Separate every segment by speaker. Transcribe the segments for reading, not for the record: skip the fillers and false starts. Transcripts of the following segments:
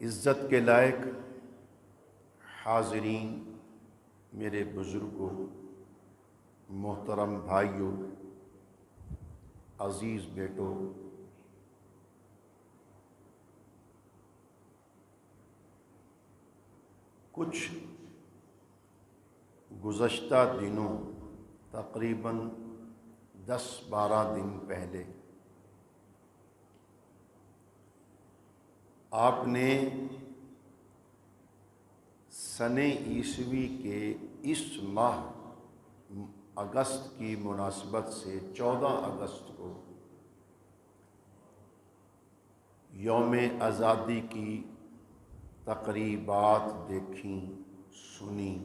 Speaker 1: عزت کے لائق حاضرین، میرے بزرگوں، محترم بھائیوں، عزیز بیٹوں، کچھ گزشتہ دنوں تقریباً 10-12 دن پہلے آپ نے سن عیسوی کے اس ماہ اگست کی مناسبت سے 14 اگست کو یوم آزادی کی تقریبات دیکھیں، سنی۔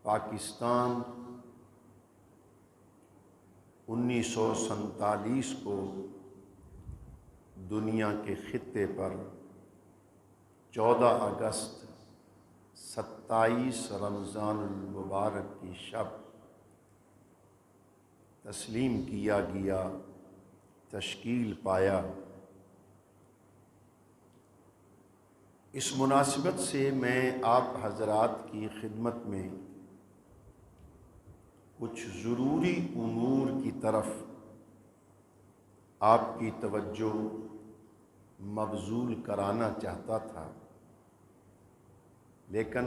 Speaker 1: پاکستان 1947 کو دنیا کے خطے پر 14 اگست 27 رمضان المبارک کی شب تسلیم کیا گیا، تشکیل پایا۔ اس مناسبت سے میں آپ حضرات کی خدمت میں کچھ ضروری امور کی طرف آپ کی توجہ مبذول کرانا چاہتا تھا، لیکن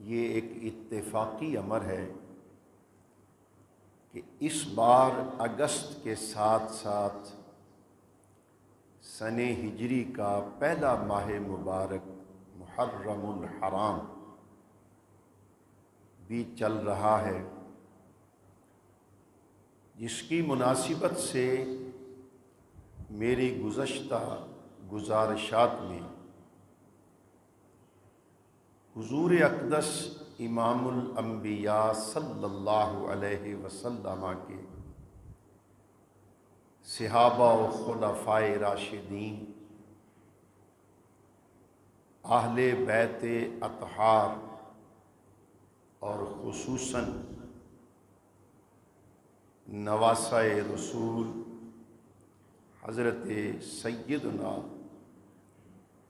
Speaker 1: یہ ایک اتفاقی امر ہے کہ اس بار اگست کے ساتھ ساتھ سن ہجری کا پہلا ماہ مبارک محرم الحرام بھی چل رہا ہے، جس کی مناسبت سے میری گزشتہ گزارشات میں حضور اقدس امام الانبیاء صلی اللہ علیہ وسلم کے صحابہ و خلفائے راشدین، اہل بیت اطہار اور خصوصاً نواسۂ رسول حضرت سیدنا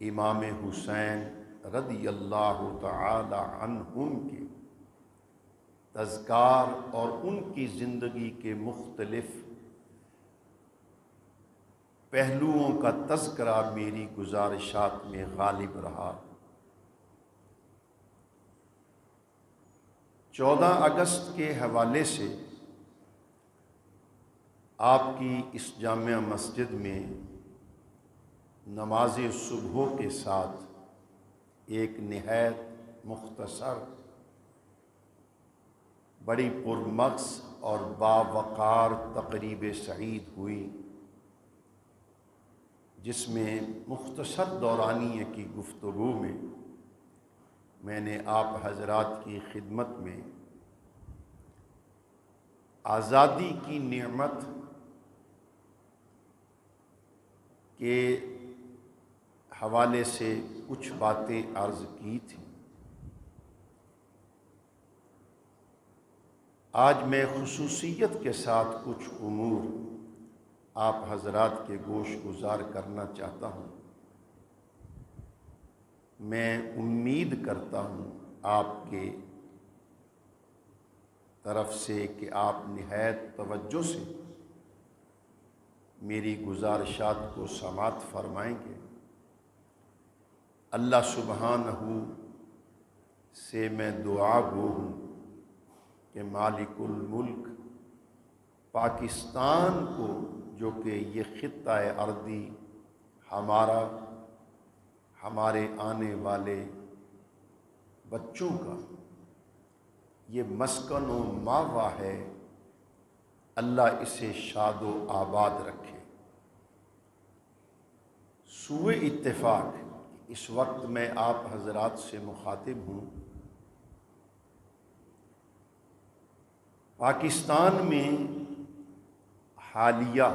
Speaker 1: امام حسین رضی اللہ تعالی عنہم کے تذکار اور ان کی زندگی کے مختلف پہلوؤں کا تذکرہ میری گزارشات میں غالب رہا۔ 14 اگست کے حوالے سے آپ کی اس جامع مسجد میں نماز صبح کے ساتھ ایک نہایت مختصر، بڑی پرمغز اور باوقار تقریب سعید ہوئی، جس میں مختصر دورانیے کی گفتگو میں نے آپ حضرات کی خدمت میں آزادی کی نعمت کے حوالے سے کچھ باتیں عرض کی تھیں۔ آج میں خصوصیت کے ساتھ کچھ امور آپ حضرات کے گوش گزار کرنا چاہتا ہوں۔ میں امید کرتا ہوں آپ کے طرف سے کہ آپ نہایت توجہ سے میری گزارشات کو سماعت فرمائیں گے۔ اللہ سبحانہ سے میں دعا گو ہوں کہ مالک الملک پاکستان کو، جو کہ یہ خطہ ارضی ہمارا، ہمارے آنے والے بچوں کا یہ مسکن و ماوا ہے، اللہ اسے شاد و آباد رکھے۔ سوء اتفاق اس وقت میں آپ حضرات سے مخاطب ہوں۔ پاکستان میں حالیہ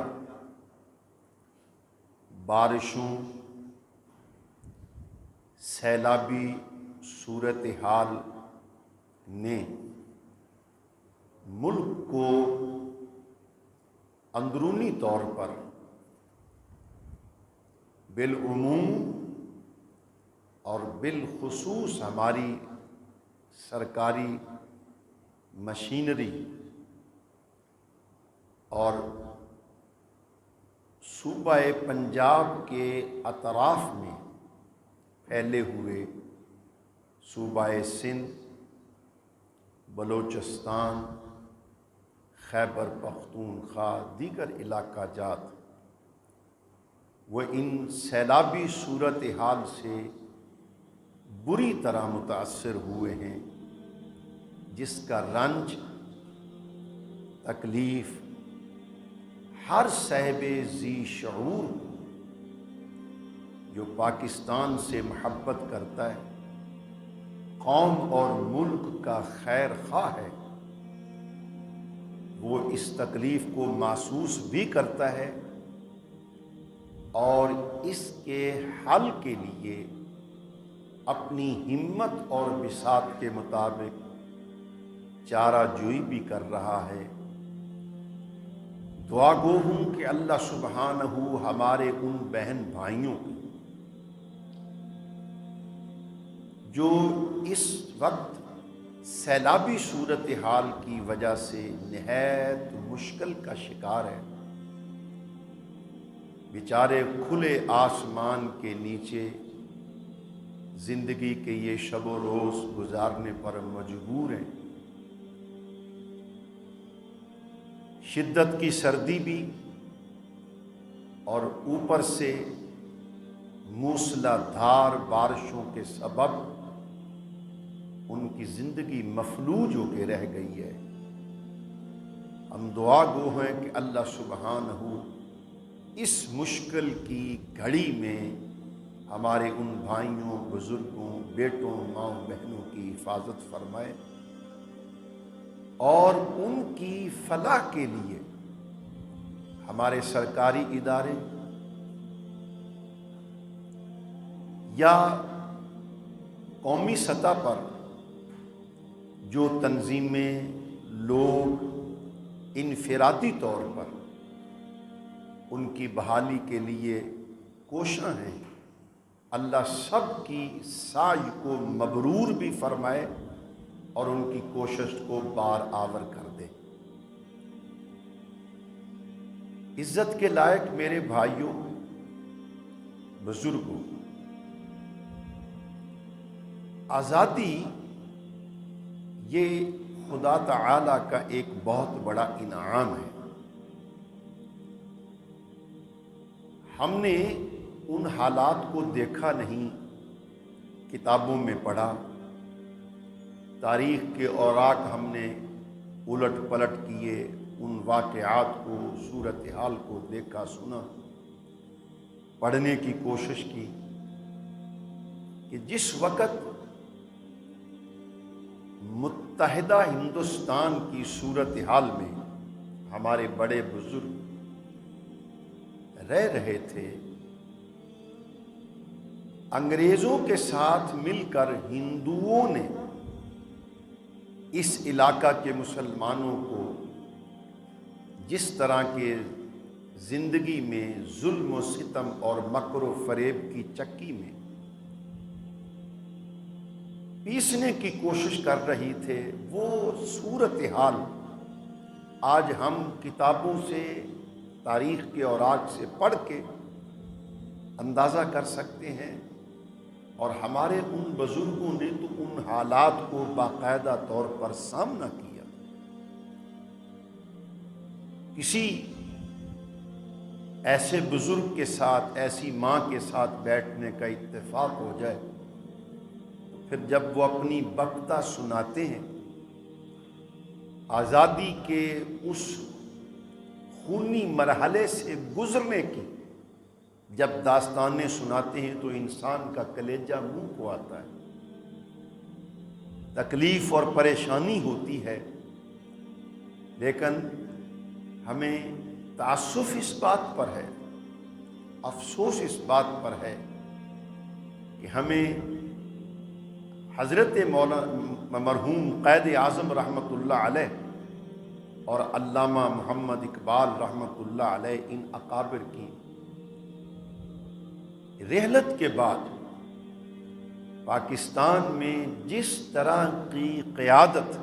Speaker 1: بارشوں، سیلابی صورتحال نے ملک کو اندرونی طور پر بالعموم اور بالخصوص ہماری سرکاری مشینری اور صوبہ پنجاب کے اطراف میں پھیلے ہوئے صوبہ سندھ، بلوچستان، خیبر پختونخوا، دیگر علاقہ جات وہ ان سیلابی صورتحال سے بری طرح متاثر ہوئے ہیں، جس کا رنج، تکلیف ہر صاحب ذی شعور جو پاکستان سے محبت کرتا ہے، قوم اور ملک کا خیر خواہ ہے، وہ اس تکلیف کو محسوس بھی کرتا ہے اور اس کے حل کے لیے اپنی ہمت اور بساط کے مطابق چارہ جوئی بھی کر رہا ہے۔ دعا گو ہوں کہ اللہ سبحانہ ہمارے ان بہن بھائیوں کو جو اس وقت سیلابی صورتحال کی وجہ سے نہایت مشکل کا شکار ہے، بیچارے کھلے آسمان کے نیچے زندگی کے یہ شب و روز گزارنے پر مجبور ہیں، شدت کی سردی بھی اور اوپر سے موسلا دھار بارشوں کے سبب ان کی زندگی مفلوج ہو کے رہ گئی ہے۔ ہم دعا گو ہیں کہ اللہ سبحانہ اس مشکل کی گھڑی میں ہمارے ان بھائیوں، بزرگوں، بیٹوں، ماؤں، بہنوں کی حفاظت فرمائے اور ان کی فلاح کے لیے ہمارے سرکاری ادارے یا قومی سطح پر جو تنظیمیں، لوگ انفرادی طور پر ان کی بحالی کے لیے کوشاں ہیں، اللہ سب کی سعی کو مبرور بھی فرمائے اور ان کی کوشش کو بار آور کر دے۔ عزت کے لائق میرے بھائیوں، بزرگوں، آزادی یہ خدا تعالی کا ایک بہت بڑا انعام ہے۔ ہم نے ان حالات کو دیکھا نہیں، کتابوں میں پڑھا، تاریخ کے اوراق ہم نے الٹ پلٹ کیے، ان واقعات کو، صورتحال کو دیکھا، سنا، پڑھنے کی کوشش کی کہ جس وقت متحدہ ہندوستان کی صورتحال میں ہمارے بڑے بزرگ رہ رہے تھے، انگریزوں کے ساتھ مل کر ہندوؤں نے اس علاقہ کے مسلمانوں کو جس طرح کے زندگی میں ظلم و ستم اور مکر و فریب کی چکی میں پیسنے کی کوشش کر رہی تھے، وہ صورتحال آج ہم کتابوں سے، تاریخ کے اوراق سے پڑھ کے اندازہ کر سکتے ہیں، اور ہمارے ان بزرگوں نے تو ان حالات کو باقاعدہ طور پر سامنا کیا۔ کسی ایسے بزرگ کے ساتھ، ایسی ماں کے ساتھ بیٹھنے کا اتفاق ہو جائے، پھر جب وہ اپنی بکتا سناتے ہیں، آزادی کے اس خونی مرحلے سے گزرنے کی جب داستانیں سناتے ہیں تو انسان کا کلیجہ منہ کو آتا ہے، تکلیف اور پریشانی ہوتی ہے، لیکن ہمیں تعسف اس بات پر ہے، افسوس اس بات پر ہے کہ ہمیں حضرت مولانا مرحوم قائد اعظم رحمۃ اللہ علیہ اور علامہ محمد اقبال رحمۃ اللہ علیہ، ان اکابر کی رحلت کے بعد پاکستان میں جس طرح کی قیادت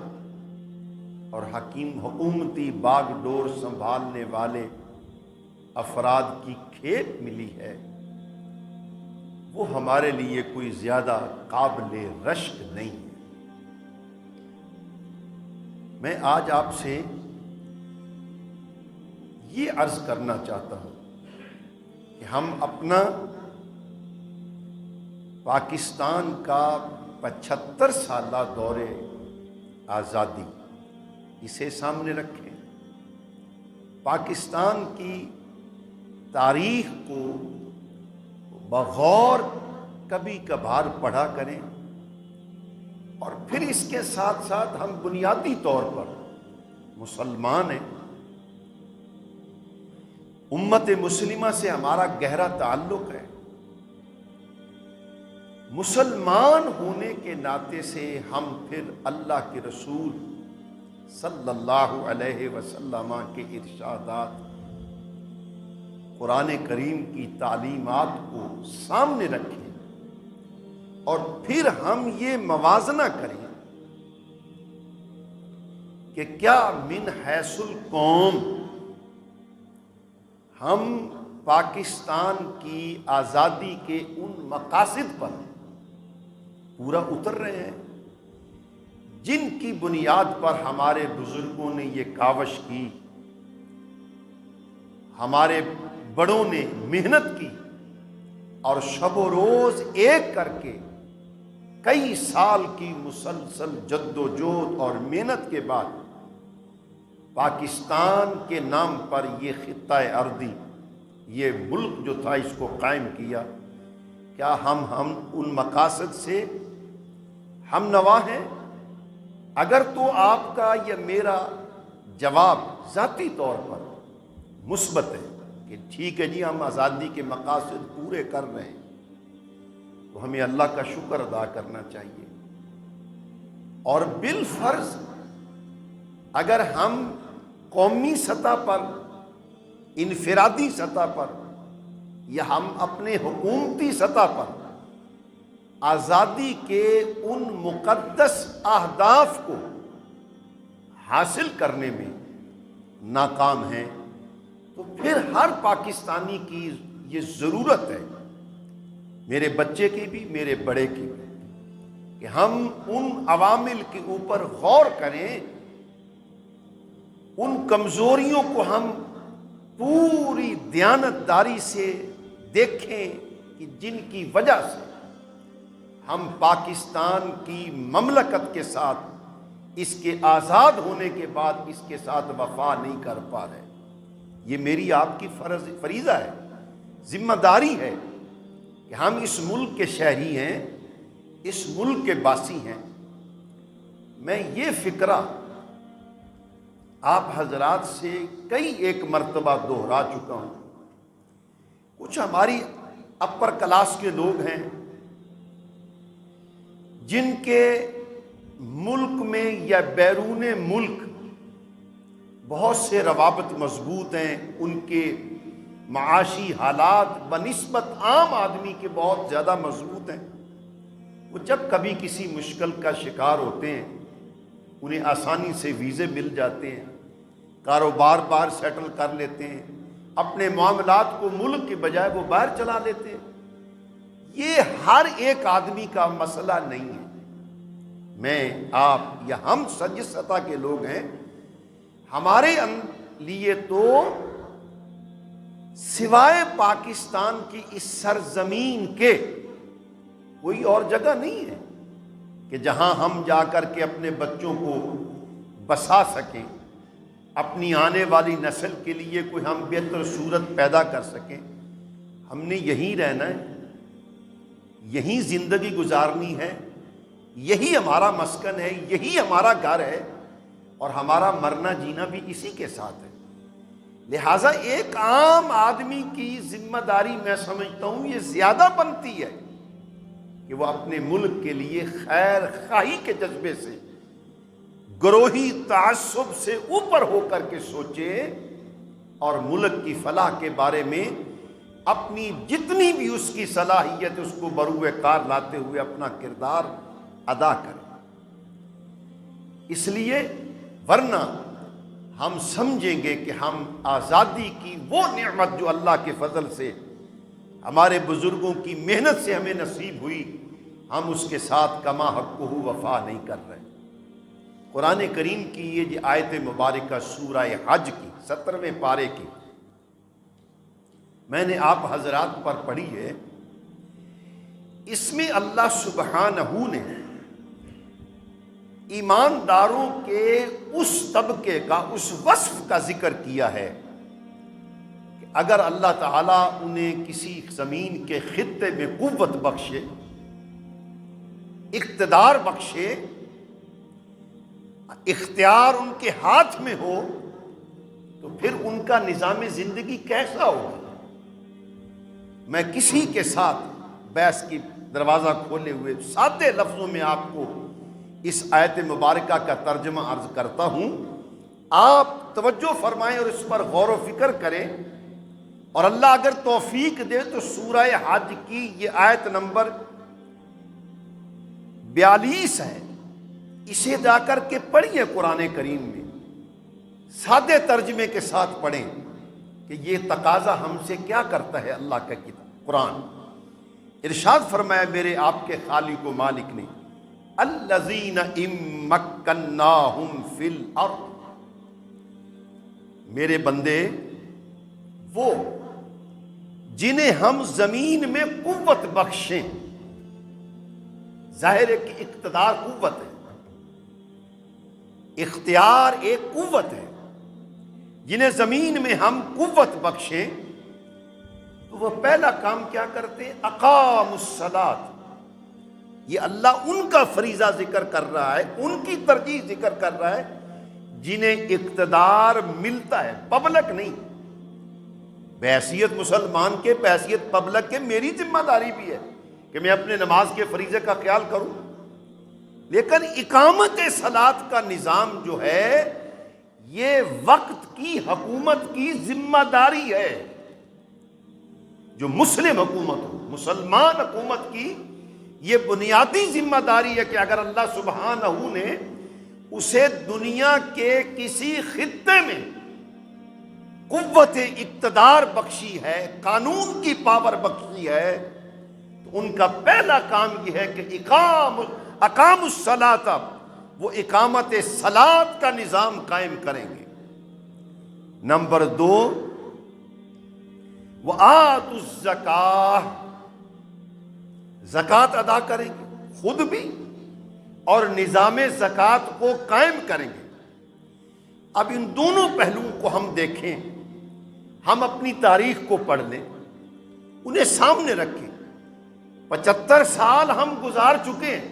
Speaker 1: اور حکومتی باغ ڈور سنبھالنے والے افراد کی کھیپ ملی ہے، وہ ہمارے لیے کوئی زیادہ قابل رشک نہیں ہے۔ میں آج آپ سے یہ عرض کرنا چاہتا ہوں کہ ہم اپنا پاکستان کا 75 سالہ دور آزادی اسے سامنے رکھیں، پاکستان کی تاریخ کو بغور کبھی کبھار پڑھا کریں، اور پھر اس کے ساتھ ساتھ ہم بنیادی طور پر مسلمان ہیں، امت مسلمہ سے ہمارا گہرا تعلق ہے، مسلمان ہونے کے ناطے سے ہم پھر اللہ کے رسول صلی اللہ علیہ وسلم کے ارشادات، قرآن کریم کی تعلیمات کو سامنے رکھیں، اور پھر ہم یہ موازنہ کریں کہ کیا من حیث القوم ہم پاکستان کی آزادی کے ان مقاصد پر پورا اتر رہے ہیں جن کی بنیاد پر ہمارے بزرگوں نے یہ کاوش کی، ہمارے بڑوں نے محنت کی، اور شب و روز ایک کر کے کئی سال کی مسلسل جد و جہد اور محنت کے بعد پاکستان کے نام پر یہ خطہ ارضی، یہ ملک جو تھا، اس کو قائم کیا۔ کیا ہم ان مقاصد سے ہم نوا ہیں؟ اگر تو آپ کا یا میرا جواب ذاتی طور پر مثبت ہے کہ ٹھیک ہے جی ہم آزادی کے مقاصد پورے کر رہے ہیں، تو ہمیں اللہ کا شکر ادا کرنا چاہیے، اور بالفرض اگر ہم قومی سطح پر، انفرادی سطح پر، یا ہم اپنے حکومتی سطح پر آزادی کے ان مقدس اہداف کو حاصل کرنے میں ناکام ہیں، تو پھر ہر پاکستانی کی یہ ضرورت ہے، میرے بچے کی بھی، میرے بڑے کی بھی، کہ ہم ان عوامل کے اوپر غور کریں، ان کمزوریوں کو ہم پوری دیانتداری سے دیکھیں کہ جن کی وجہ سے ہم پاکستان کی مملکت کے ساتھ، اس کے آزاد ہونے کے بعد اس کے ساتھ وفا نہیں کر پا رہے۔ یہ میری آپ کی فریضہ ہے، ذمہ داری ہے کہ ہم اس ملک کے شہری ہیں، اس ملک کے باسی ہیں۔ میں یہ فکرہ آپ حضرات سے کئی ایک مرتبہ دہرا چکا ہوں۔ کچھ ہماری اپر کلاس کے لوگ ہیں جن کے ملک میں یا بیرون ملک بہت سے روابط مضبوط ہیں، ان کے معاشی حالات بنسبت عام آدمی کے بہت زیادہ مضبوط ہیں۔ وہ جب کبھی کسی مشکل کا شکار ہوتے ہیں، انہیں آسانی سے ویزے مل جاتے ہیں، کاروبار بار سیٹل کر لیتے ہیں، اپنے معاملات کو ملک کے بجائے وہ باہر چلا لیتے ہیں۔ یہ ہر ایک آدمی کا مسئلہ نہیں ہے۔ میں، آپ یا ہم جس سطح کے لوگ ہیں، ہمارے لیے تو سوائے پاکستان کی اس سرزمین کے کوئی اور جگہ نہیں ہے کہ جہاں ہم جا کر کے اپنے بچوں کو بسا سکیں، اپنی آنے والی نسل کے لیے کوئی ہم بہتر صورت پیدا کر سکیں۔ ہم نے یہیں رہنا ہے، یہیں زندگی گزارنی ہے، یہی ہمارا مسکن ہے، یہی ہمارا گھر ہے، اور ہمارا مرنا جینا بھی اسی کے ساتھ ہے۔ لہٰذا ایک عام آدمی کی ذمہ داری میں سمجھتا ہوں یہ زیادہ بنتی ہے کہ وہ اپنے ملک کے لیے خیر خواہی کے جذبے سے، گروہی تعصب سے اوپر ہو کر کے سوچے، اور ملک کی فلاح کے بارے میں اپنی جتنی بھی اس کی صلاحیت اس کو بروئے کار لاتے ہوئے اپنا کردار ادا کرے۔ اس لیے ورنہ ہم سمجھیں گے کہ ہم آزادی کی وہ نعمت جو اللہ کے فضل سے ہمارے بزرگوں کی محنت سے ہمیں نصیب ہوئی، ہم اس کے ساتھ کما حقہ وفا نہیں کر رہے۔ قرآن کریم کی یہ جو آیت مبارکہ سورہ حج کی 17ویں پارے کی میں نے آپ حضرات پر پڑھی ہے، اس میں اللہ سبحانہ نے ایمانداروں کے اس طبقے کا، اس وصف کا ذکر کیا ہے کہ اگر اللہ تعالیٰ انہیں کسی زمین کے خطے میں قوت بخشے، اقتدار بخشے، اختیار ان کے ہاتھ میں ہو، تو پھر ان کا نظام زندگی کیسا ہوگا؟ میں کسی کے ساتھ بحث کی دروازہ کھولے ہوئے سادے لفظوں میں آپ کو اس آیت مبارکہ کا ترجمہ عرض کرتا ہوں، آپ توجہ فرمائیں اور اس پر غور و فکر کریں، اور اللہ اگر توفیق دے تو سورہ حج کی یہ آیت نمبر 42 ہے، اسے جا کر کے پڑھیے قرآن کریم میں، سادے ترجمے کے ساتھ پڑھیں کہ یہ تقاضا ہم سے کیا کرتا ہے اللہ کا کتاب قرآن۔ ارشاد فرمایا میرے آپ کے خالق و مالک نے، الذین ان مکناہم فی الارض، میرے بندے وہ جنہیں ہم زمین میں قوت بخشیں، ظاہر ہے کہ اقتدار قوت ہے، اختیار ایک قوت ہے، جنہیں زمین میں ہم قوت بخشیں تو وہ پہلا کام کیا کرتے ہیں؟ اقاموا الصلاۃ۔ یہ اللہ ان کا فریضہ ذکر کر رہا ہے، ان کی ترجیح ذکر کر رہا ہے جنہیں اقتدار ملتا ہے، پبلک نہیں۔ بحیثیت مسلمان کے، بحیثیت پبلک کے میری ذمہ داری بھی ہے کہ میں اپنے نماز کے فریضے کا خیال کروں، لیکن اقامت صلاۃ کا نظام جو ہے یہ وقت کی حکومت کی ذمہ داری ہے، جو مسلم حکومت ہو، مسلمان حکومت کی یہ بنیادی ذمہ داری ہے کہ اگر اللہ سبحانہ نے اسے دنیا کے کسی خطے میں قوت اقتدار بخشی ہے، قانون کی پاور بخشی ہے، تو ان کا پہلا کام یہ ہے کہ اقام الصلاۃ، وہ اقامت صلاۃ کا نظام قائم کریں گے۔ نمبر 2، وآتوا الزکاۃ، زکوٰۃ ادا کریں گے خود بھی اور نظام زکوٰۃ کو قائم کریں گے۔ اب ان دونوں پہلوؤں کو ہم دیکھیں، ہم اپنی تاریخ کو پڑھ لیں، انہیں سامنے رکھیں۔ 75 سال ہم گزار چکے ہیں،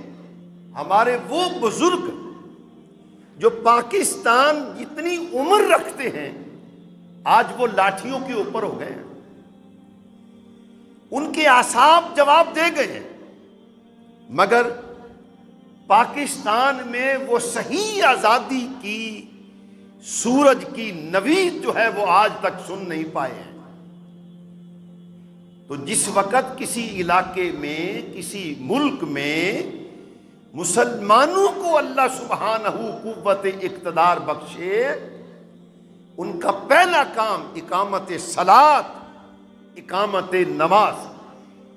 Speaker 1: ہمارے وہ بزرگ جو پاکستان جتنی عمر رکھتے ہیں آج وہ لاٹھیوں کے اوپر ہو گئے ہیں، ان کے اعصاب جواب دے گئے ہیں، مگر پاکستان میں وہ صحیح آزادی کی سورج کی نوید جو ہے وہ آج تک سن نہیں پائے ہیں۔ تو جس وقت کسی علاقے میں، کسی ملک میں مسلمانوں کو اللہ سبحانہ قوت اقتدار بخشے، ان کا پہلا کام اقامت صلاۃ، اقامت نماز،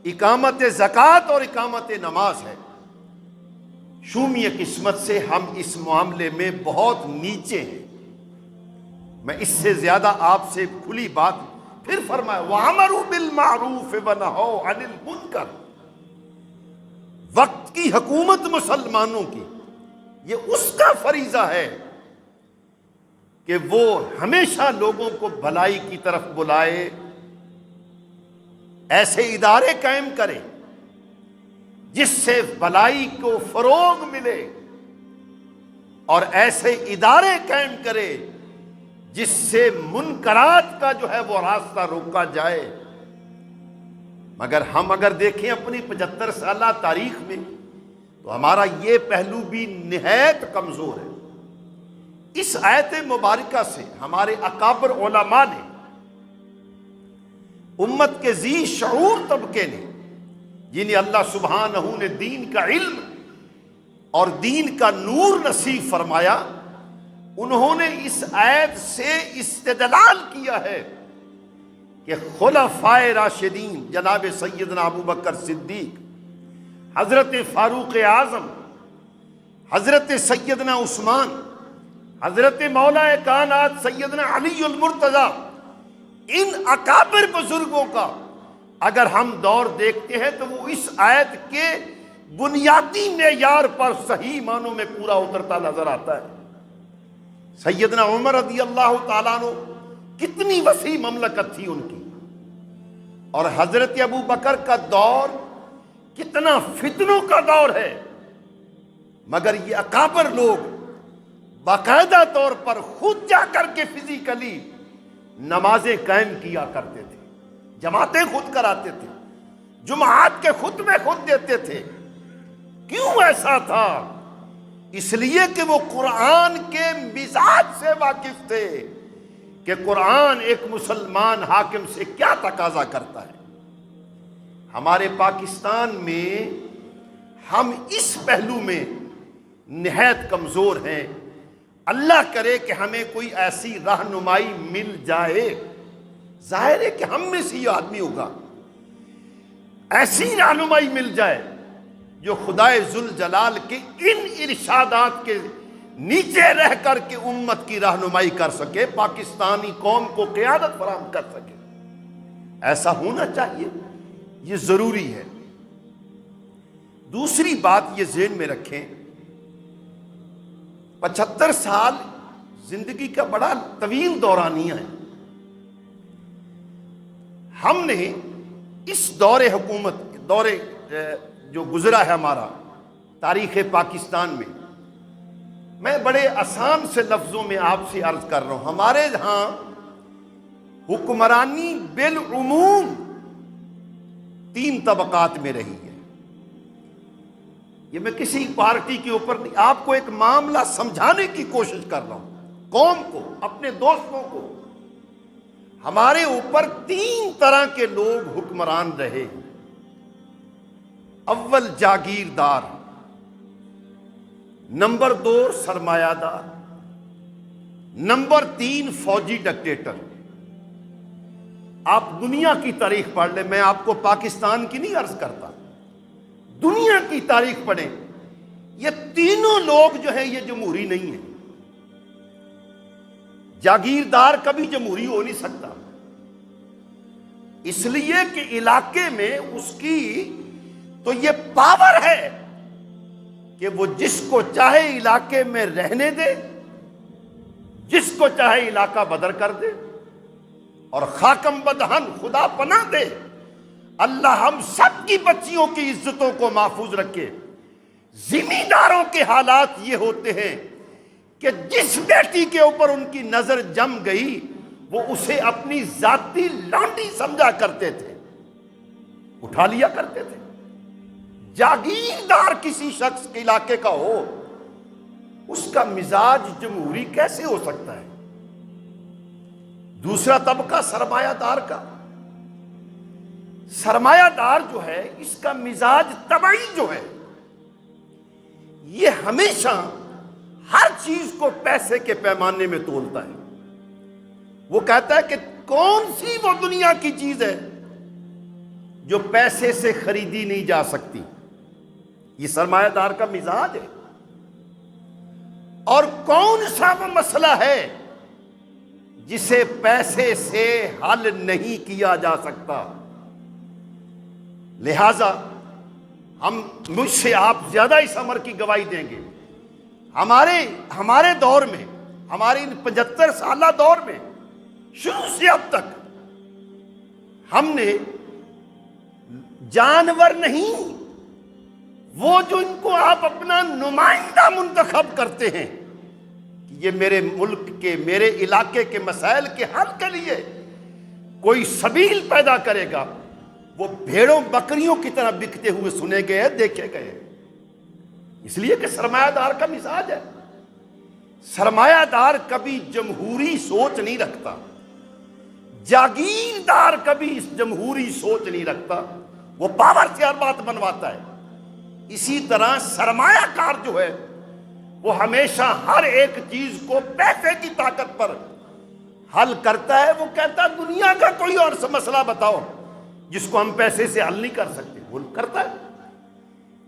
Speaker 1: اقامت زکوٰۃ اور اقامت نماز ہے۔ شومی قسمت سے ہم اس معاملے میں بہت نیچے ہیں۔ میں اس سے زیادہ آپ سے کھلی بات پھر فرمایا، وَأَمَرُوا بِالْمَعْرُوفِ وَنَهَوْا عَنِ الْمُنکَرِ، وقت کی حکومت مسلمانوں کی یہ اس کا فریضہ ہے کہ وہ ہمیشہ لوگوں کو بھلائی کی طرف بلائے، ایسے ادارے قائم کرے جس سے بھلائی کو فروغ ملے، اور ایسے ادارے قائم کرے جس سے منکرات کا جو ہے وہ راستہ روکا جائے۔ مگر ہم اگر دیکھیں اپنی 75 سالہ تاریخ میں تو ہمارا یہ پہلو بھی نہایت کمزور ہے۔ اس آیت مبارکہ سے ہمارے اکابر علماء نے امت کے ذی شعور طبقے نے، جنہیں اللہ سبحانہ نے دین کا علم اور دین کا نور نصیب فرمایا، انہوں نے اس آیت سے استدلال کیا ہے کہ خلفائے راشدین جناب سیدنا ابو بکر صدیق، حضرت فاروق اعظم، حضرت سیدنا عثمان، حضرت مولا کائنات سیدنا علی المرتضیٰ، ان اکابر بزرگوں کا اگر ہم دور دیکھتے ہیں تو وہ اس آیت کے بنیادی معیار پر صحیح معنوں میں پورا اترتا نظر آتا ہے۔ سیدنا عمر رضی اللہ تعالیٰ عنہ، کتنی وسیع مملکت تھی ان کی، اور حضرت ابو بکر کا دور کتنا فتنوں کا دور ہے، مگر یہ اکابر لوگ باقاعدہ طور پر خود جا کر کے فزیکلی نمازیں قائم کیا کرتے تھے، جماعتیں خود کراتے تھے، جمعات کے خطبے خود دیتے تھے۔ کیوں ایسا تھا؟ اس لیے کہ وہ قرآن کے مزاج سے واقف تھے کہ قرآن ایک مسلمان حاکم سے کیا تقاضا کرتا ہے۔ ہمارے پاکستان میں ہم اس پہلو میں نہایت کمزور ہیں۔ اللہ کرے کہ ہمیں کوئی ایسی رہنمائی مل جائے، ظاہر ہے کہ ہم میں سے یہ آدمی ہوگا، ایسی رہنمائی مل جائے جو خدائے ذوالجلال کے ان ارشادات کے نیچے رہ کر کے امت کی رہنمائی کر سکے، پاکستانی قوم کو قیادت فراہم کر سکے۔ ایسا ہونا چاہیے، یہ ضروری ہے۔ دوسری بات یہ ذہن میں رکھیں، 75 سال زندگی کا بڑا طویل دورانیہ ہے۔ ہم نے اس دور حکومت، دور جو گزرا ہے ہمارا تاریخ پاکستان میں بڑے آسان سے لفظوں میں آپ سے عرض کر رہا ہوں، ہمارے ہاں حکمرانی بالعموم 3 طبقات میں رہی ہے۔ یہ میں کسی پارٹی کے اوپر نہیں، آپ کو ایک معاملہ سمجھانے کی کوشش کر رہا ہوں، قوم کو، اپنے دوستوں کو۔ ہمارے اوپر 3 طرح کے لوگ حکمران رہے۔ اول جاگیردار، نمبر 2 سرمایہ دار، نمبر 3 فوجی ڈکٹیٹر۔ آپ دنیا کی تاریخ پڑھ لیں، میں آپ کو پاکستان کی نہیں عرض کرتا، دنیا کی تاریخ پڑھیں، یہ تینوں لوگ جو ہیں یہ جمہوری نہیں ہیں۔ جاگیردار کبھی جمہوری ہو نہیں سکتا، اس لیے کہ علاقے میں اس کی تو یہ پاور ہے کہ وہ جس کو چاہے علاقے میں رہنے دے، جس کو چاہے علاقہ بدر کر دے، اور خاکم بدہن خدا پناہ دے، اللہ ہم سب کی بچیوں کی عزتوں کو محفوظ رکھے۔ ذمہ داروں کے حالات یہ ہوتے ہیں کہ جس بیٹی کے اوپر ان کی نظر جم گئی وہ اسے اپنی ذاتی لانڈی سمجھا کرتے تھے، اٹھا لیا کرتے تھے۔ جاگیردار کسی شخص کے علاقے کا ہو، اس کا مزاج جمہوری کیسے ہو سکتا ہے؟ دوسرا طبقہ سرمایہ دار کا۔ سرمایہ دار جو ہے اس کا مزاج طبعی جو ہے، یہ ہمیشہ ہر چیز کو پیسے کے پیمانے میں تولتا ہے۔ وہ کہتا ہے کہ کون سی وہ دنیا کی چیز ہے جو پیسے سے خریدی نہیں جا سکتی۔ یہ سرمایہ دار کا مزاج ہے۔ اور کون سا وہ مسئلہ ہے جسے پیسے سے حل نہیں کیا جا سکتا۔ لہذا مجھ سے آپ زیادہ اس امر کی گواہی دیں گے، ہمارے دور میں، ہماری 75 سالہ دور میں، شروع سے اب تک ہم نے جانور نہیں، وہ جو ان کو آپ اپنا نمائندہ منتخب کرتے ہیں کہ یہ میرے ملک کے، میرے علاقے کے مسائل کے حل کے لیے کوئی سبیل پیدا کرے گا، وہ بھیڑوں بکریوں کی طرح بکتے ہوئے سنے گئے، دیکھے گئے۔ اس لیے کہ سرمایہ دار کا مزاج ہے۔ سرمایہ دار کبھی جمہوری سوچ نہیں رکھتا۔ جاگیردار کبھی اس جمہوری سوچ نہیں رکھتا، وہ پاور سے ہر بات بنواتا ہے۔ اسی طرح سرمایہ کار جو ہے وہ ہمیشہ ہر ایک چیز کو پیسے کی طاقت پر حل کرتا ہے۔ وہ کہتا ہے دنیا کا کوئی اور مسئلہ بتاؤ جس کو ہم پیسے سے حل نہیں کر سکتے، وہ کرتا ہے۔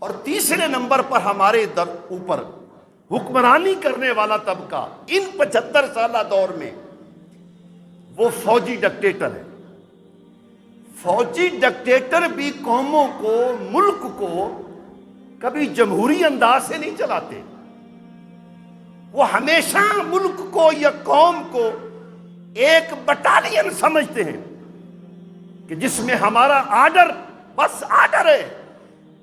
Speaker 1: اور تیسرے نمبر پر ہمارے اوپر حکمرانی کرنے والا طبقہ ان 75 سالہ دور میں وہ فوجی ڈکٹیٹر ہے۔ فوجی ڈکٹیٹر بھی قوموں کو، ملک کو کبھی جمہوری انداز سے نہیں چلاتے، وہ ہمیشہ ملک کو یا قوم کو ایک بٹالین سمجھتے ہیں کہ جس میں ہمارا آرڈر بس آرڈر ہے،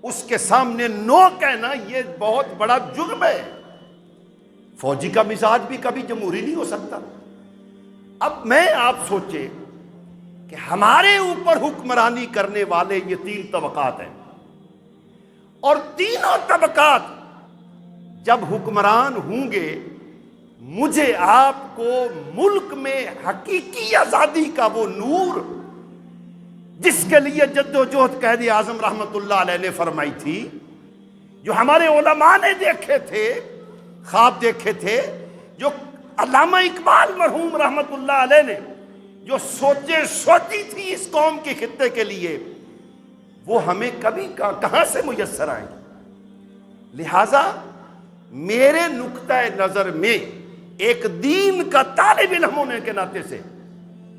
Speaker 1: اس کے سامنے نو کہنا یہ بہت بڑا جرم ہے۔ فوجی کا مزاج بھی کبھی جمہوری نہیں ہو سکتا۔ اب میں آپ سوچیں کہ ہمارے اوپر حکمرانی کرنے والے یہ 3 طبقات ہیں، اور تینوں طبقات جب حکمران ہوں گے، مجھے آپ کو ملک میں حقیقی آزادی کا وہ نور جس کے لیے جد و جہد قائد اعظم رحمت اللہ علیہ نے فرمائی تھی، جو ہمارے علماء نے دیکھے تھے، خواب دیکھے تھے، جو علامہ اقبال مرحوم رحمت اللہ علیہ نے جو سوچی تھی اس قوم کے خطے کے لیے، وہ ہمیں کبھی کہاں سے میسر آئیں گے؟ لہٰذا میرے نقطہ نظر میں ایک دین کا طالب علم ہونے کے ناطے سے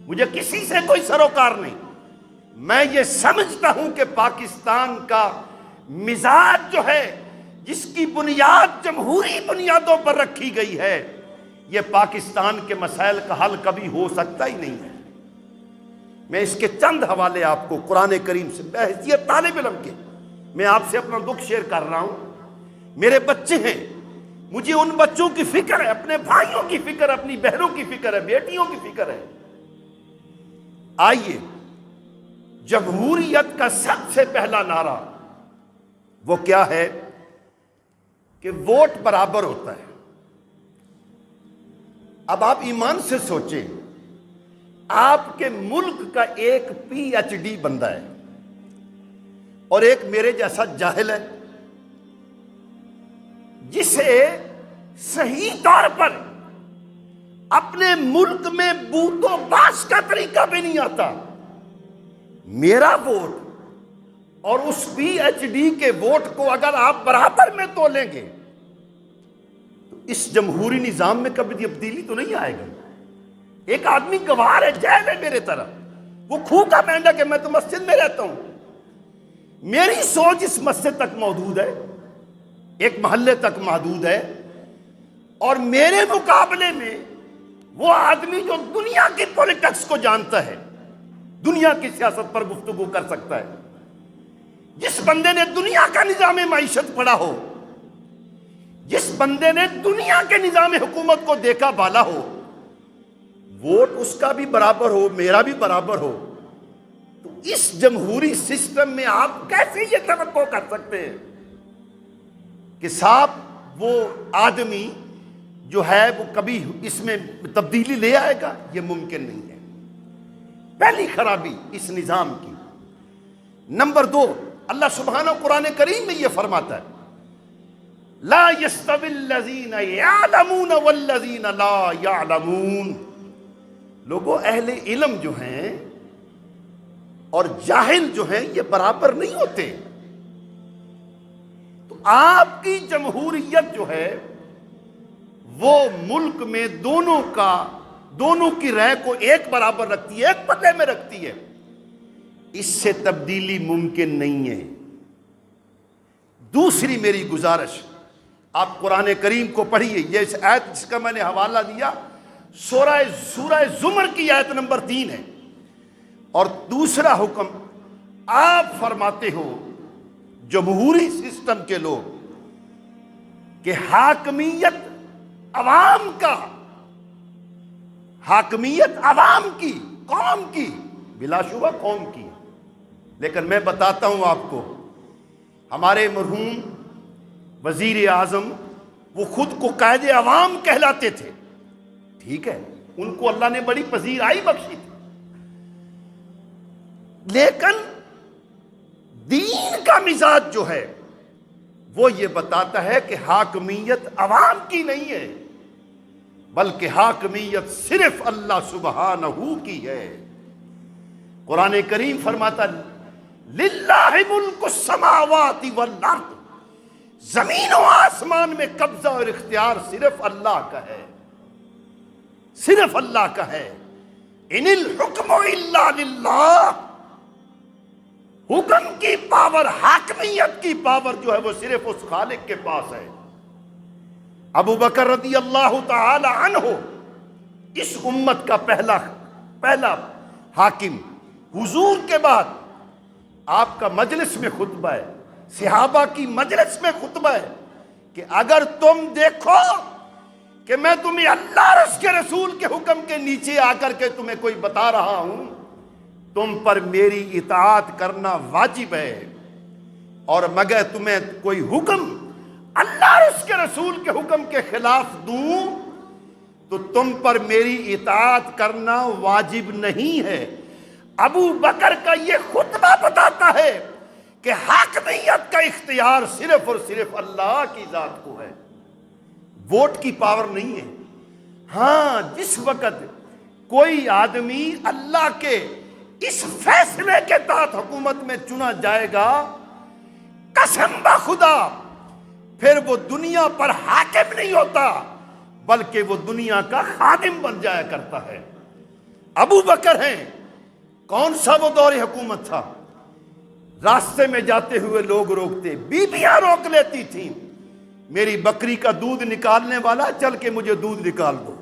Speaker 1: مجھے کسی سے کوئی سروکار نہیں۔ میں یہ سمجھتا ہوں کہ پاکستان کا مزاج جو ہے، جس کی بنیاد جمہوری بنیادوں پر رکھی گئی ہے، یہ پاکستان کے مسائل کا حل کبھی ہو سکتا ہی نہیں ہے۔ میں اس کے چند حوالے آپ کو قرآن کریم سے بحیثیت طالب علم کے میں آپ سے اپنا دکھ شیئر کر رہا ہوں۔ میرے بچے ہیں، مجھے ان بچوں کی فکر ہے، اپنے بھائیوں کی فکر ہے، اپنی بہنوں کی فکر ہے، بیٹیوں کی فکر ہے۔ آئیے، جمہوریت کا سب سے پہلا نعرہ وہ کیا ہے کہ ووٹ برابر ہوتا ہے۔ اب آپ ایمان سے سوچیں، آپ کے ملک کا ایک پی ایچ ڈی بندہ ہے اور ایک میرے جیسا جاہل ہے، جسے صحیح طور پر اپنے ملک میں بوت و باس کا طریقہ بھی نہیں آتا۔ میرا ووٹ اور اس پی ایچ ڈی کے ووٹ کو اگر آپ برابر میں تولیں گے تو اس جمہوری نظام میں کبھی تبدیلی تو نہیں آئے گی۔ ایک آدمی گوار ہے، جیل ہے میرے طرف، وہ کھو کا مینڈک ہے، میں تو مسجد میں رہتا ہوں، میری سوچ اس مسجد تک محدود ہے، ایک محلے تک محدود ہے، اور میرے مقابلے میں وہ آدمی جو دنیا کی پولیٹکس کو جانتا ہے، دنیا کی سیاست پر گفتگو کر سکتا ہے، جس بندے نے دنیا کا نظام معیشت پڑھا ہو، جس بندے نے دنیا کے نظام حکومت کو دیکھا بالا ہو، ووٹ اس کا بھی برابر ہو، میرا بھی برابر ہو، تو اس جمہوری سسٹم میں آپ کیسے یہ توقع کر سکتے ہیں کہ صاحب وہ آدمی جو ہے وہ کبھی اس میں تبدیلی لے آئے گا؟ یہ ممکن نہیں ہے۔ پہلی خرابی اس نظام کی۔ نمبر 2، اللہ سبحانہ قرآن کریم میں یہ فرماتا ہے، لا يستوی الذین یعلمون والذین لا یعلمون۔ لوگوں، اہل علم جو ہیں اور جاہل جو ہیں یہ برابر نہیں ہوتے۔ تو آپ کی جمہوریت جو ہے وہ ملک میں دونوں کی رائے کو ایک برابر رکھتی ہے، ایک پلے میں رکھتی ہے۔ اس سے تبدیلی ممکن نہیں ہے۔ دوسری میری گزارش، آپ قرآن کریم کو پڑھیے، یہ اس آیت جس کا میں نے حوالہ دیا سورہ زمر کی آیت نمبر 3 ہے، اور دوسرا حکم آپ فرماتے ہو جمہوری سسٹم کے لوگ کہ حاکمیت عوام کا، حاکمیت عوام کی، قوم کی، بلا شبہ قوم کی۔ لیکن میں بتاتا ہوں آپ کو، ہمارے مرحوم وزیر اعظم وہ خود کو قائد عوام کہلاتے تھے، ٹھیک ہے، ان کو اللہ نے بڑی پذیرائی بخشی تھی، لیکن دین کا مزاج جو ہے وہ یہ بتاتا ہے کہ حاکمیت عوام کی نہیں ہے، بلکہ حاکمیت صرف اللہ سبحانہ کی ہے۔ قرآن کریم فرماتا للہ ملک السماوات والارض، زمین و آسمان میں قبضہ اور اختیار صرف اللہ کا ہے، صرف اللہ کا ہے۔ ان الحکم الا للہ، حکم کی پاور، حاکمیت کی پاور جو ہے وہ صرف اس خالق کے پاس ہے۔ ابو بکر رضی اللہ تعالی عنہ اس امت کا پہلا حاکم، حضور کے بعد آپ کا مجلس میں خطبہ ہے، صحابہ کی مجلس میں خطبہ ہے کہ اگر تم دیکھو کہ میں تمہیں اللہ اور اس کے رسول کے حکم کے نیچے آ کر کے تمہیں کوئی بتا رہا ہوں، تم پر میری اطاعت کرنا واجب ہے، اور مگر تمہیں کوئی حکم اللہ اور اس کے رسول کے حکم کے خلاف دوں تو تم پر میری اطاعت کرنا واجب نہیں ہے۔ ابو بکر کا یہ خطبہ بتاتا ہے کہ حاکمیت کا اختیار صرف اور صرف اللہ کی ذات کو ہے، ووٹ کی پاور نہیں ہے۔ ہاں، جس وقت کوئی آدمی اللہ کے اس فیصلے کے تحت حکومت میں چنا جائے گا، قسم بخدا پھر وہ دنیا پر حاکم نہیں ہوتا بلکہ وہ دنیا کا خادم بن جایا کرتا ہے۔ ابو بکر ہیں، کون سا وہ دور حکومت تھا؟ راستے میں جاتے ہوئے لوگ روکتے، بیویاں روک لیتی تھیں، میری بکری کا دودھ نکالنے والا چل کے مجھے دودھ نکال دو۔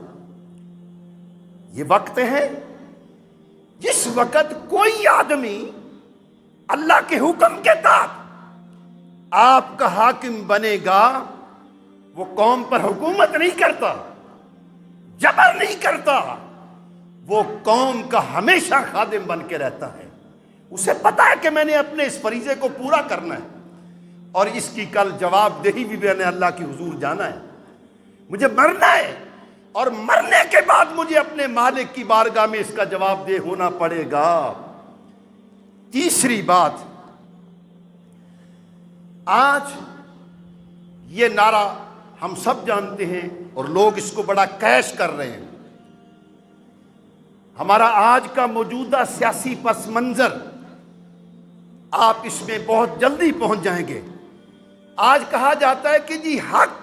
Speaker 1: یہ وقت ہیں جس وقت کوئی آدمی اللہ کے حکم کے تحت آپ کا حاکم بنے گا، وہ قوم پر حکومت نہیں کرتا، جبر نہیں کرتا، وہ قوم کا ہمیشہ خادم بن کے رہتا ہے۔ اسے پتا ہے کہ میں نے اپنے اس فریضے کو پورا کرنا ہے، اور اس کی کل جواب دہی بھی میں نے اللہ کی حضور جانا ہے، مجھے مرنا ہے، اور مرنے کے بعد مجھے اپنے مالک کی بارگاہ میں اس کا جواب دہ ہونا پڑے گا۔ تیسری بات، آج یہ نعرہ ہم سب جانتے ہیں اور لوگ اس کو بڑا کیش کر رہے ہیں، ہمارا آج کا موجودہ سیاسی پس منظر آپ اس میں بہت جلدی پہنچ جائیں گے۔ آج کہا جاتا ہے کہ جی حق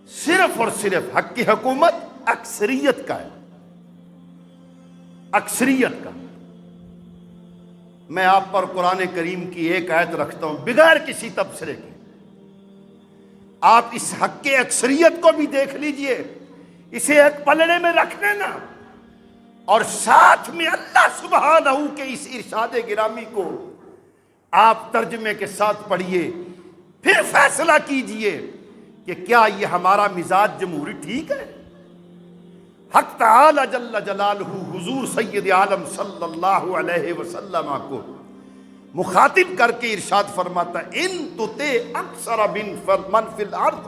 Speaker 1: صرف اور صرف، حق کی حکومت اکثریت کا ہے، اکثریت کا۔ میں آپ پر قرآن کریم کی ایک آیت رکھتا ہوں بغیر کسی تبصرے کے، آپ اس حق کے اکثریت کو بھی دیکھ لیجئے، اسے ایک پلڑے میں رکھ لینا، اور ساتھ میں اللہ سبحانہ کے اس ارشاد گرامی کو آپ ترجمے کے ساتھ پڑھیے، پھر فیصلہ کیجئے کہ کیا یہ ہمارا مزاج جمہوری ٹھیک ہے۔ حق تعالی جل جلالہ حضور سید عالم صلی اللہ علیہ وسلم کو مخاطب کر کے ارشاد فرماتا ان تطع اکثر من فی الارض،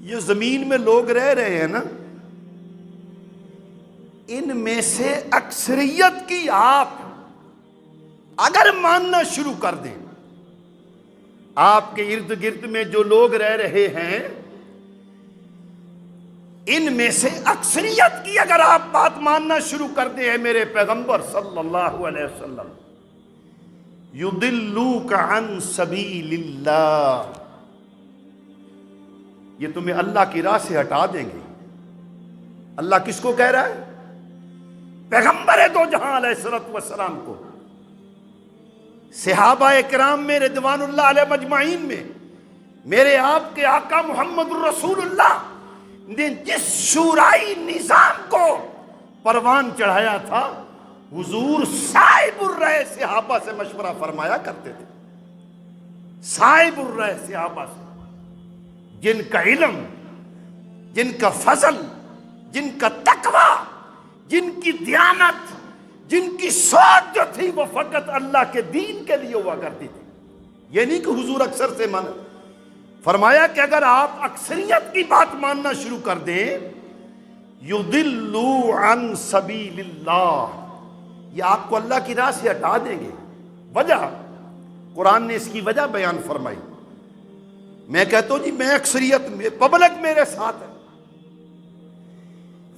Speaker 1: یہ زمین میں لوگ رہ رہے ہیں نا، ان میں سے اکثریت کی آپ اگر ماننا شروع کر دیں، آپ کے ارد گرد میں جو لوگ رہ رہے ہیں ان میں سے اکثریت کی اگر آپ بات ماننا شروع کر دیں، ہے میرے پیغمبر صلی اللہ علیہ وسلم، یضلوک عن سبیل اللہ، یہ تمہیں اللہ کی راہ سے ہٹا دیں گے۔ اللہ کس کو کہہ رہا ہے؟ پیغمبر دو جہاں علیہ الصلوۃ والسلام کو۔ صحابہ کرام میں رضوان اللہ علیہ مجمعین میں میرے آپ کے آقا محمد الرسول اللہ نے جس شورائی نظام کو پروان چڑھایا تھا، حضور صاحب الرأی صحابہ سے مشورہ فرمایا کرتے تھے، صاحب الرأی صحابہ سے، جن کا علم، جن کا فضل، جن کا تقوی، جن کی دیانت، جن کی سوچ جو تھی وہ فقط اللہ کے دین کے لیے ہوا کرتی تھی۔ یہ نہیں کہ حضور اکثر سے مانا، فرمایا کہ اگر آپ اکثریت کی بات ماننا شروع کر دیں، یضلوا عن سبیل اللہ، یہ آپ کو اللہ کی راہ سے ہٹا دیں گے۔ وجہ قرآن نے اس کی وجہ بیان فرمائی۔ میں کہتا ہوں جی میں اکثریت میں پبلک میرے ساتھ ہے،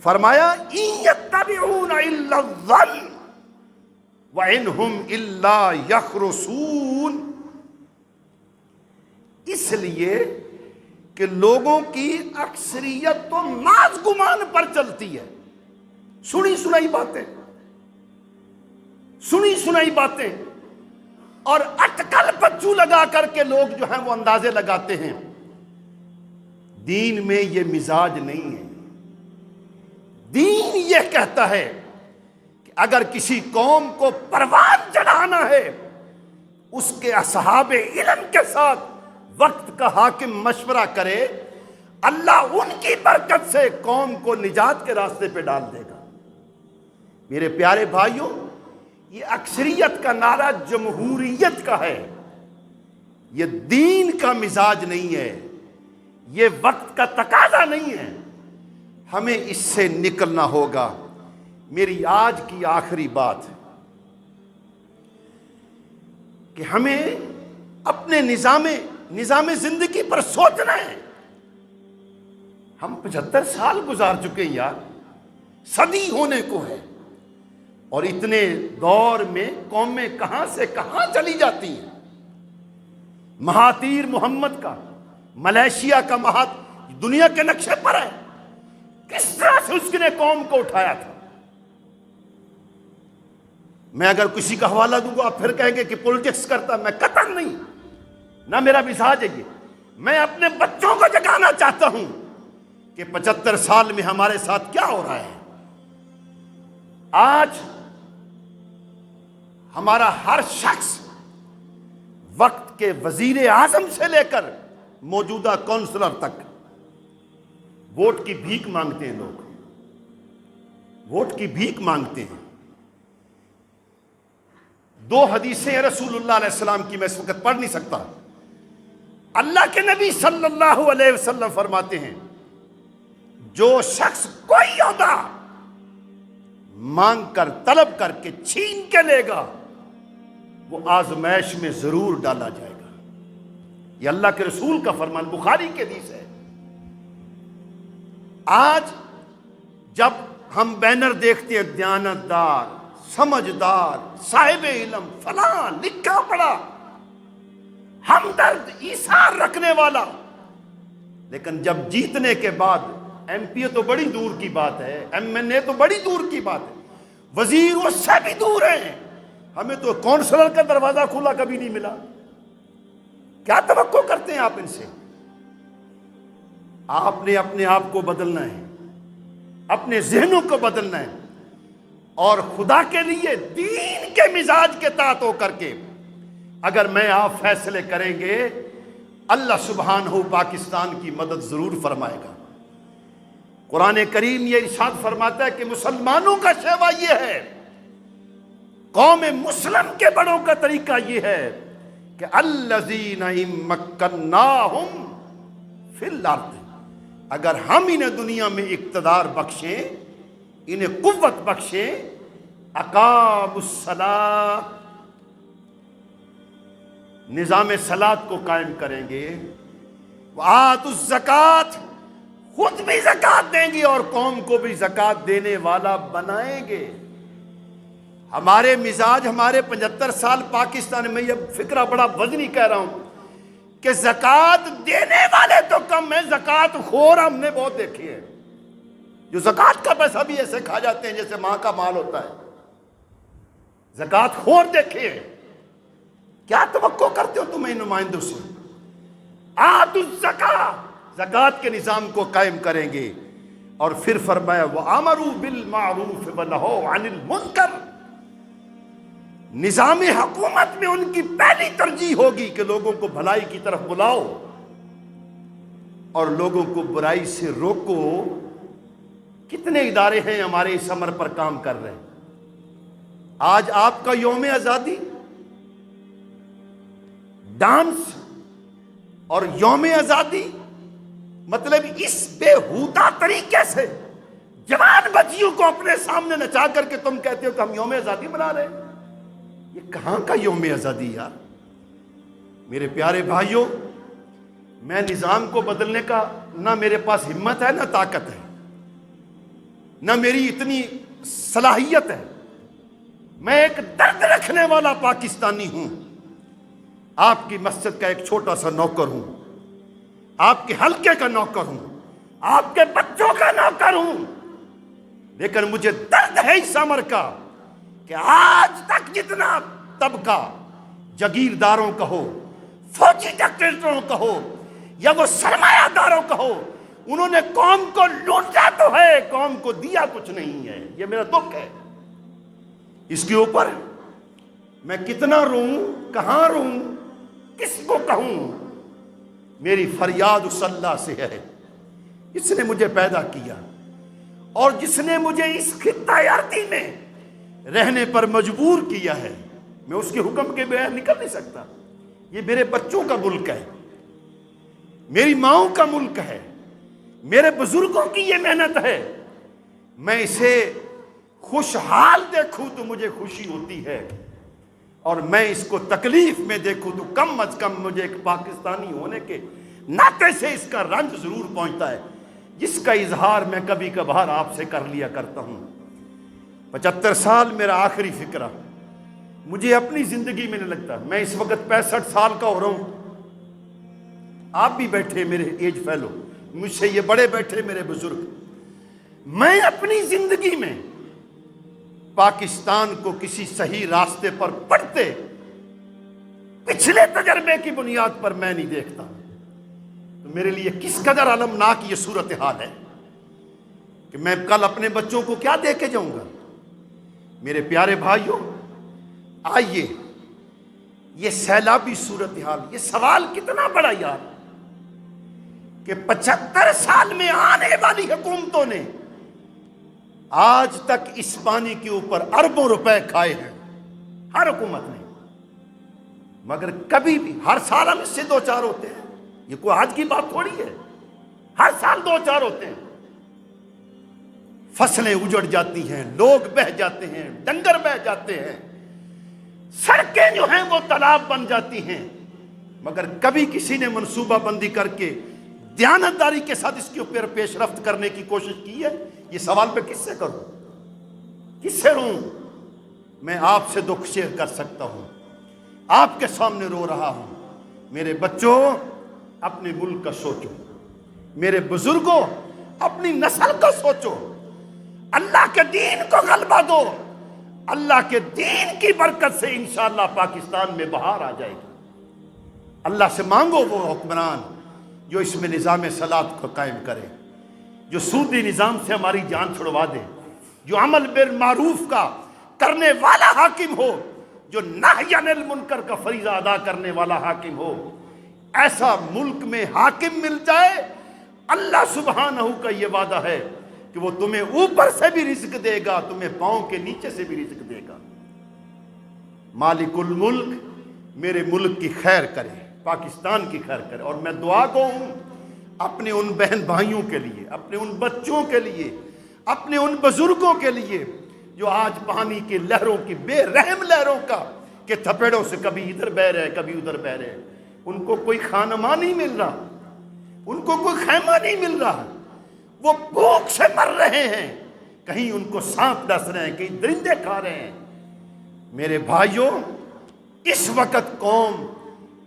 Speaker 1: فرمایا اِن یتبعون الا الظن وَإِنْ هُمْ إِلَّا يَخْرُصُونَ، اس لیے کہ لوگوں کی اکثریت تو ناز گمان پر چلتی ہے، سنی سنائی باتیں اور اٹکل پچو لگا کر کے لوگ جو ہیں وہ اندازے لگاتے ہیں۔ دین میں یہ مزاج نہیں ہے۔ دین یہ کہتا ہے کہ اگر کسی قوم کو پروان چڑھانا ہے، اس کے اصحاب علم کے ساتھ وقت کا حاکم مشورہ کرے، اللہ ان کی برکت سے قوم کو نجات کے راستے پہ ڈال دے گا۔ میرے پیارے بھائیوں، یہ اکثریت کا نعرہ جمہوریت کا ہے، یہ دین کا مزاج نہیں ہے، یہ وقت کا تقاضا نہیں ہے۔ ہمیں اس سے نکلنا ہوگا۔ میری آج کی آخری بات ہے کہ ہمیں اپنے نظام زندگی پر سوچنا ہے۔ ہم 75 سال گزار چکے ہیں یار، صدی ہونے کو ہے، اور اتنے دور میں قومیں کہاں سے کہاں چلی جاتی ہیں۔ مہاتیر محمد کا، ملیشیا کا دنیا کے نقشے پر ہے، کس طرح سے اس نے قوم کو اٹھایا تھا۔ میں اگر کسی کا حوالہ دوں گا آپ پھر کہیں گے کہ پولیٹکس کرتا، میں قطعاً نہیں، نہ میرا مزاج ہے یہ۔ میں اپنے بچوں کو جگانا چاہتا ہوں کہ 75 سال میں ہمارے ساتھ کیا ہو رہا ہے۔ آج ہمارا ہر شخص وقت کے وزیر اعظم سے لے کر موجودہ کونسلر تک ووٹ کی بھیک مانگتے ہیں، لوگ ووٹ کی بھیک مانگتے ہیں۔ 2 حدیثیں رسول اللہ علیہ السلام کی میں اس وقت پڑھ نہیں سکتا۔ اللہ کے نبی صلی اللہ علیہ وسلم فرماتے ہیں، جو شخص کوئی عہدہ مانگ کر طلب کر کے چھین کے لے گا، وہ آزمائش میں ضرور ڈالا جائے گا۔ یہ اللہ کے رسول کا فرمان، بخاری کی حدیث ہے۔ آج جب ہم بینر دیکھتے ہیں، دیانتدار، سمجھدار، صاحب علم، فلاں، لکھا پڑھا، ہمدرد، ایثار رکھنے والا، لیکن جب جیتنے کے بعد ایم پی تو بڑی دور کی بات ہے، ایم این اے تو بڑی دور کی بات ہے، وزیر اس سے بھی دور ہیں، ہمیں تو کونسلر کا دروازہ کھلا کبھی نہیں ملا۔ کیا توقع کرتے ہیں آپ ان سے؟ آپ نے اپنے آپ کو بدلنا ہے، اپنے ذہنوں کو بدلنا ہے، اور خدا کے لیے دین کے مزاج کے تحت ہو کر کے اگر میں آپ فیصلے کریں گے، اللہ سبحانہ پاکستان کی مدد ضرور فرمائے گا۔ قرآن کریم یہ ارشاد فرماتا ہے کہ مسلمانوں کا شیوا یہ ہے، قوم مسلم کے بڑوں کا طریقہ یہ ہے کہ الذین ان مکناہم فی الارض، اگر ہم انہیں دنیا میں اقتدار بخشیں، انہیں قوت بخشیں، اقاموا الصلاۃ، نظام صلاۃ کو قائم کریں گے، وآتوا الزکوٰۃ، خود بھی زکوٰۃ دیں گے اور قوم کو بھی زکوٰۃ دینے والا بنائیں گے۔ ہمارے مزاج، ہمارے 75 سال پاکستان میں، یہ فکرہ بڑا وزنی کہہ رہا ہوں کہ زکوٰۃ دینے والے تو کم ہیں، زکوٰۃ خور ہم نے بہت دیکھی ہے، جو زکوٰۃ کا پیسہ بھی ایسے کھا جاتے ہیں جیسے ماں کا مال ہوتا ہے۔ زکوٰۃ خور دیکھے ہیں۔ کیا توقع کرتے ہو تم ان نمائندوں سے؟ آتوا الزکاۃ، زکوٰۃ کے نظام کو قائم کریں گے، اور پھر فرمایا وَأَمَرُوا بِالْمَعْرُوفِ وَنَهَوْا عَنِ الْمُنکَرِ، نظام حکومت میں ان کی پہلی ترجیح ہوگی کہ لوگوں کو بھلائی کی طرف بلاؤ اور لوگوں کو برائی سے روکو۔ کتنے ادارے ہیں ہمارے اس امر پر کام کر رہے ہیں؟ آج آپ کا یوم آزادی، ڈانس اور یوم آزادی، مطلب اس بےہودہ طریقے سے جوان بچیوں کو اپنے سامنے نچا کر کے تم کہتے ہو کہ ہم یوم آزادی منا رہے ہیں۔ یہ کہاں کا یوم آزادی یار؟ میرے پیارے بھائیوں، میں نظام کو بدلنے کا نہ میرے پاس ہمت ہے، نہ طاقت ہے، نہ میری اتنی صلاحیت ہے۔ میں ایک درد رکھنے والا پاکستانی ہوں، آپ کی مسجد کا ایک چھوٹا سا نوکر ہوں، آپ کے حلقے کا نوکر ہوں، آپ کے بچوں کا نوکر ہوں، لیکن مجھے درد ہے اس امر کا کہ آج تک جتنا طبقہ جاگیرداروں کا ہو، فوجی ڈکٹیٹروں کا ہو، یا وہ سرمایہ داروں کا ہو، انہوں نے قوم کو لوٹا تو ہے، قوم کو دیا کچھ نہیں ہے۔ یہ میرا دکھ ہے۔ اس کے اوپر میں کتنا روں، کہاں روں، کس کو کہوں؟ میری فریاد اس اللہ سے ہے جس نے مجھے پیدا کیا اور جس نے مجھے اس خطہ ارضی میں رہنے پر مجبور کیا ہے۔ میں اس کے حکم کے بغیر نکل نہیں سکتا۔ یہ میرے بچوں کا ملک ہے، میری ماؤں کا ملک ہے، میرے بزرگوں کی یہ محنت ہے۔ میں اسے خوشحال دیکھوں تو مجھے خوشی ہوتی ہے، اور میں اس کو تکلیف میں دیکھوں تو کم از کم مجھے ایک پاکستانی ہونے کے ناطے سے اس کا رنج ضرور پہنچتا ہے، جس کا اظہار میں کبھی کبھار آپ سے کر لیا کرتا ہوں۔ 75 سال میرا آخری فکرہ، مجھے اپنی زندگی میں نہیں لگتا۔ میں اس وقت 65 سال کا ہو رہا ہوں، آپ بھی بیٹھے میرے ایج فیلو، مجھ سے یہ بڑے بیٹھے میرے بزرگ۔ میں اپنی زندگی میں پاکستان کو کسی صحیح راستے پر پڑھتے پچھلے تجربے کی بنیاد پر میں نہیں دیکھتا۔ تو میرے لیے کس قدر المناک یہ صورتحال ہے کہ میں کل اپنے بچوں کو کیا دے کے جاؤں گا۔ میرے پیارے بھائیوں، آئیے، یہ سیلابی صورتحال، یہ سوال کتنا بڑا یار کہ 75 سال میں آنے والی حکومتوں نے آج تک اس پانی کے اوپر اربوں روپے کھائے ہیں، ہر حکومت نے، مگر کبھی بھی، ہر سال ہم اس سے دو چار ہوتے ہیں، یہ کوئی آج کی بات تھوڑی ہے، ہر سال دو چار ہوتے ہیں۔ فصلیں اجڑ جاتی ہیں، لوگ بہہ جاتے ہیں، ڈنگر بہہ جاتے ہیں، سڑکیں جو ہیں وہ تالاب بن جاتی ہیں، مگر کبھی کسی نے منصوبہ بندی کر کے دیانتداری کے ساتھ اس کے اوپر پیش رفت کرنے کی کوشش کی ہے؟ یہ سوال پہ کس سے کروں، کس سے روں؟ میں آپ سے دکھ شیئر کر سکتا ہوں، آپ کے سامنے رو رہا ہوں۔ میرے بچوں، اپنے ملک کا سوچو، میرے بزرگوں، اپنی نسل کا سوچو، اللہ کے دین کو غلبہ دو، اللہ کے دین کی برکت سے انشاءاللہ پاکستان میں بہار آ جائے گی۔ اللہ سے مانگو وہ حکمران جو اس میں نظام صلاحت کو قائم کرے، جو سودی نظام سے ہماری جان چھڑوا دے، جو عمل بالمعروف کا کرنے والا حاکم ہو، جو نہی عن المنکر کا فریضہ ادا کرنے والا حاکم ہو۔ ایسا ملک میں حاکم مل جائے، اللہ سبحانہ کا یہ وعدہ ہے کہ وہ تمہیں اوپر سے بھی رزق دے گا، تمہیں پاؤں کے نیچے سے بھی رزق دے گا۔ مالک الملک میرے ملک کی خیر کرے، پاکستان کی خیر کرے، اور میں دعا گو ہوں اپنے ان بہن بھائیوں کے لیے، اپنے ان بچوں کے لیے، اپنے ان بزرگوں کے لیے جو آج پانی کی لہروں کی، بے رحم لہروں کا کہ تھپیڑوں سے کبھی ادھر بہ رہے کبھی ادھر بہ رہے، ان کو کوئی خانماں نہیں مل رہا، ان کو کوئی خیمہ نہیں مل رہا، وہ بھوک سے مر رہے ہیں، کہیں ان کو سانپ ڈس رہے ہیں، کہیں درندے کھا رہے ہیں۔ میرے بھائیوں، اس وقت قوم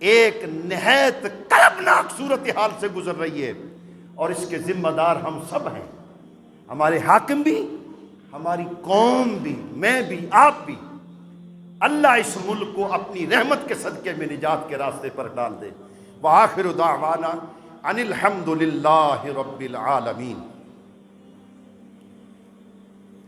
Speaker 1: ایک نہایت کربناک صورتحال سے گزر رہی ہے، اور اس کے ذمہ دار ہم سب ہیں، ہمارے حاکم بھی، ہماری قوم بھی، میں بھی، آپ بھی۔ اللہ اس ملک کو اپنی رحمت کے صدقے میں نجات کے راستے پر ڈال دے۔ وآخر دعوانا ان الحمد للہ رب العالمین۔